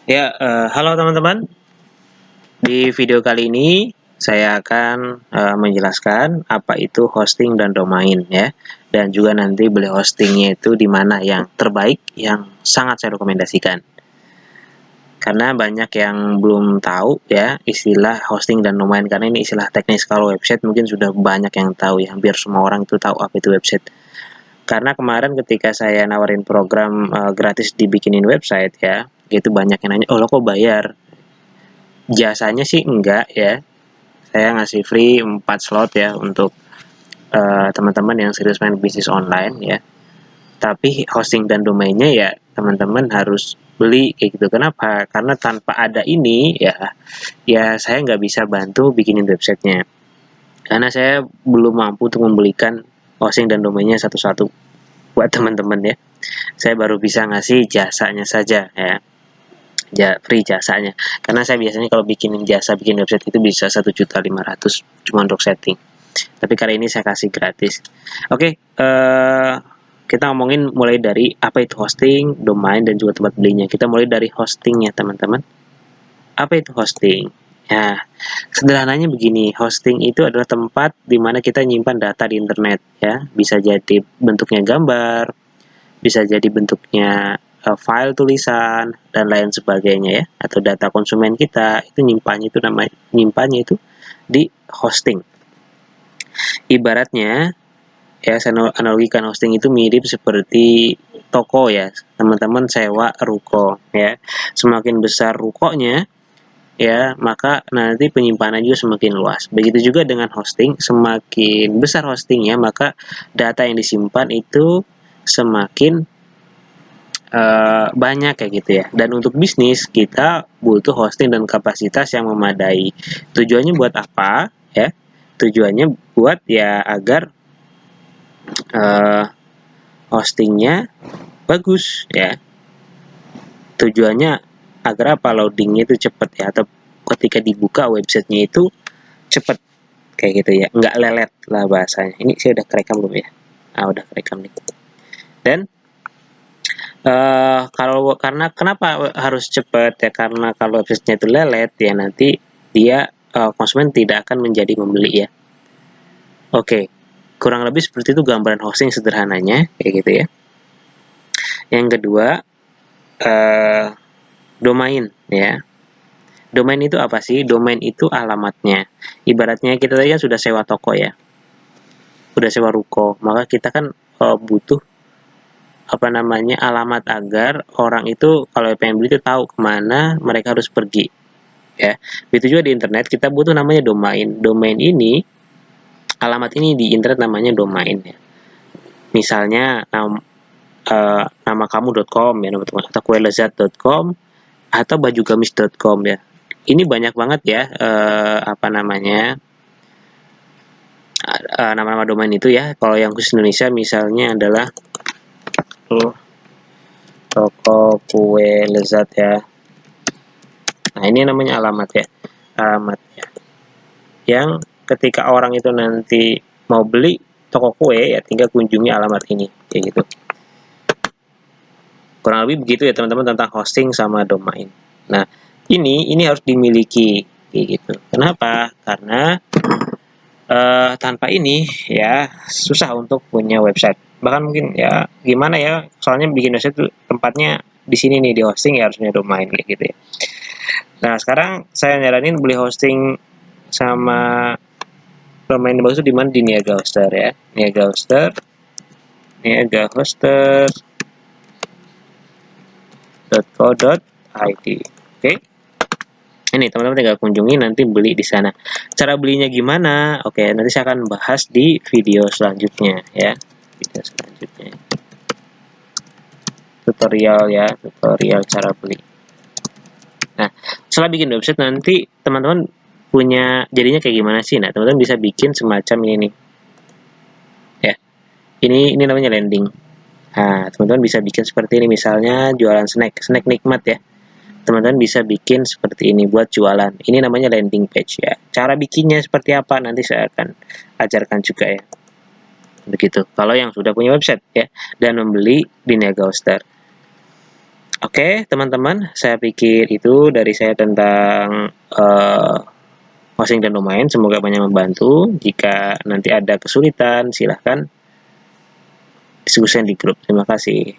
Ya, halo teman-teman. Di video kali ini saya akan menjelaskan apa itu hosting dan domain ya, dan juga nanti beli hostingnya itu di mana yang terbaik, yang sangat saya rekomendasikan. Karena banyak yang belum tahu ya istilah hosting dan domain, karena ini istilah teknis. Kalau website mungkin sudah banyak yang tahu ya, hampir semua orang itu tahu apa itu website. Karena kemarin ketika saya nawarin program gratis dibikinin website ya, gitu banyak yang nanya, oh lo kok bayar? Jasanya sih enggak ya, saya ngasih free 4 slot ya untuk teman-teman yang serius main bisnis online ya. Tapi hosting dan domainnya ya teman-teman harus beli kayak gitu. Kenapa? Karena tanpa ada ini ya saya nggak bisa bantu bikinin websitenya. Karena saya belum mampu untuk membelikan hosting dan domainnya satu-satu buat teman-teman ya. Saya baru bisa ngasih jasanya saja ya. Free jasanya. Karena saya biasanya kalau bikinin jasa bikin website itu bisa 1.500.000 cuma untuk setting. Tapi kali ini saya kasih gratis. Oke, kita ngomongin mulai dari apa itu hosting, domain, dan juga tempat belinya. Kita mulai dari hostingnya, teman-teman. Apa itu hosting? Ya, sederhananya begini, hosting itu adalah tempat di mana kita nyimpan data di internet, ya. Bisa jadi bentuknya gambar, bisa jadi bentuknya file tulisan dan lain sebagainya ya, atau data konsumen kita itu nyimpannya itu di hosting. Ibaratnya ya, saya analogikan hosting itu mirip seperti toko ya, teman-teman sewa ruko ya. Semakin besar rukonya ya, maka nanti penyimpanan juga semakin luas. Begitu juga dengan hosting, semakin besar hostingnya, maka data yang disimpan itu semakin banyak kayak gitu ya. Dan untuk bisnis kita butuh hosting dan kapasitas yang memadai. Tujuannya buat apa ya? Tujuannya buat ya agar hostingnya bagus ya. Tujuannya agar apa? Loadingnya itu cepat ya, atau ketika dibuka websitenya itu cepat kayak gitu ya, nggak lelet lah bahasanya. Ini saya udah kerekam belum ya? Udah kerekam nih. Dan kalau karena kenapa harus cepat ya, karena kalau websitenya itu lelet ya nanti dia konsumen tidak akan menjadi membeli ya. Oke, kurang lebih seperti itu gambaran hosting sederhananya kayak gitu ya. Yang kedua, domain ya. Domain itu apa sih? Domain itu alamatnya. Ibaratnya kita tadi kan sudah sewa toko ya, udah sewa ruko, maka kita kan butuh apa namanya alamat agar orang itu kalau pengen beli itu tahu kemana mereka harus pergi ya. Begitu juga di internet kita butuh namanya domain. Domain ini, alamat ini di internet namanya domain ya. Misalnya nama kamu.com ya, atau kuelezat.com atau bajugamis.com ya. Ini banyak banget ya apa namanya nama-nama domain itu ya. Kalau yang khusus Indonesia misalnya adalah toko kue lezat ya. Nah, ini namanya alamat ya. Alamat ya. Yang ketika orang itu nanti mau beli toko kue ya tinggal kunjungi alamat ini kayak gitu. Kurang lebih begitu ya teman-teman tentang hosting sama domain. Nah, ini harus dimiliki kayak gitu. Kenapa? Karena tanpa ini ya susah untuk punya website. Bahkan mungkin ya gimana ya, soalnya bikin website tuh tempatnya di sini nih, di hosting ya harus punya domain kayak gitu ya. Nah, sekarang saya nyaranin beli hosting sama domain bagus itu di mana? Di Niaga Hoster ya. Niaga Hoster. niagahoster.co.id. Oke. Ini teman-teman tinggal kunjungi, nanti beli di sana. Cara belinya gimana? Oke, nanti saya akan bahas di video selanjutnya ya. Video selanjutnya. Tutorial cara beli. Nah, setelah bikin website nanti teman-teman punya jadinya kayak gimana sih? Nah, teman-teman bisa bikin semacam ini nih. Ya. Ini namanya landing. Nah, teman-teman bisa bikin seperti ini, misalnya jualan snack nikmat ya. Teman-teman bisa bikin seperti ini buat jualan. Ini namanya landing page ya. Cara bikinnya seperti apa nanti saya akan ajarkan juga ya. Begitu. Kalau yang sudah punya website ya dan membeli di Niaga Hoster. Oke, teman-teman, saya pikir itu dari saya tentang hosting dan domain. Semoga banyak membantu. Jika nanti ada kesulitan, silahkan diskusi di grup. Terima kasih.